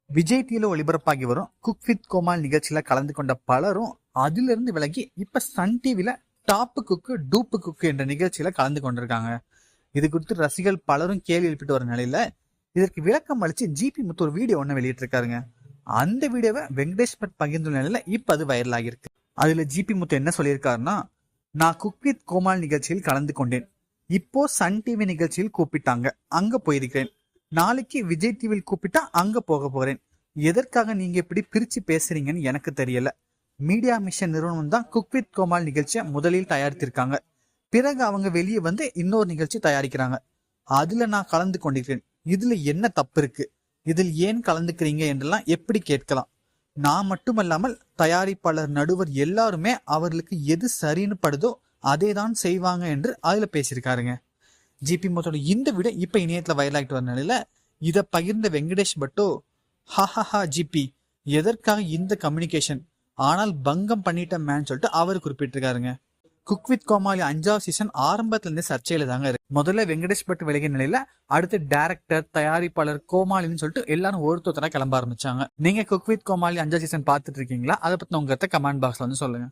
விஜய் டிவில ஒளிபரப்பாகி வரும் cook with Komal நிகழ்ச்சியில கலந்து கொண்ட பலரும் அதிலிருந்து விலகி இப்ப சன் டிவில டாப்பு குக்கு டூப்பு குக்கு என்ற நிகழ்ச்சியில கலந்து கொண்டிருக்காங்க. இது குறித்து ரசிகர்கள் பலரும் கேள்வி எழுப்பிட்டு வர நிலையில இதற்கு விளக்கம் அளிச்சு ஜிபி முத்து ஒரு வீடியோ ஒண்ணு வெளியிட்டு இருக்காருங்க. அந்த வீடியோவை வெங்கடேஷ் பட் பகிர்ந்துள்ள நிலையில இப்ப அது வைரல் ஆகிருக்கு. அதுல ஜிபி முத்து என்ன சொல்லியிருக்காருன்னா, நான் குக் வித் கோமால் நிகழ்ச்சியில் கலந்து கொண்டேன். இப்போ சன் டிவி நிகழ்ச்சியில் கூப்பிட்டாங்க, அங்க போயிருக்கிறேன். நாளைக்கு விஜய் டிவியில் கூப்பிட்டா அங்க போக போறேன். எதற்காக நீங்க இப்படி பிரிச்சு பேசுறீங்கன்னு எனக்கு தெரியல. மீடியா மிஷன் நிறுவனம் தான் குக் வித் கோமால் நிகழ்ச்சியை முதலில் தயாரித்திருக்காங்க. பிறகு அவங்க வெளியே வந்து இன்னொரு நிகழ்ச்சி தயாரிக்கிறாங்க. அதுல நான் கலந்து கொண்டிருக்கிறேன். இதுல என்ன தப்பு இருக்கு? இதில் ஏன் கலந்துக்கிறீங்க என்றெல்லாம் எப்படி கேட்கலாம். நான் மட்டுமல்லாமல் தயாரிப்பாளர், நடுவர் எல்லாருமே அவர்களுக்கு எது சரின்னு படுதோ அதே தான் செய்வாங்க என்று அதுல பேசியிருக்காருங்க. ஜிபி முத்தோட இந்த வீடியோ இப்ப இணையத்துல வைரலாகிட்டு வர நிலையில இதை பகிர்ந்த வெங்கடேஷ் பட்டோ, ஹஹஹா ஜிபி எதற்காக இந்த கம்யூனிகேஷன், ஆனால் பங்கம் பண்ணிட்ட மேன் சொல்லிட்டு அவர் குறிப்பிட்டிருக்காருங்க. குக் வித் கோமாளி 5வது சீசன் ஆரம்பத்துல இருந்து சர்ச்சையில தாங்க இருக்கு. முதல்ல வெங்கடேஷ் பட் விலகிய நிலையில அடுத்து டைரக்டர், தயாரிப்பாளர், கோமாளின்னு சொல்லிட்டு எல்லாரும் ஒருத்தரா கிளம்ப ஆரம்பிச்சாங்க. நீங்க குக் வித் கோமாளி 5வது சீசன் பாத்துட்டு இருக்கீங்களா? அதை பத்தி உங்க கமெண்ட் பாக்ஸ்ல வந்து சொல்லுங்க.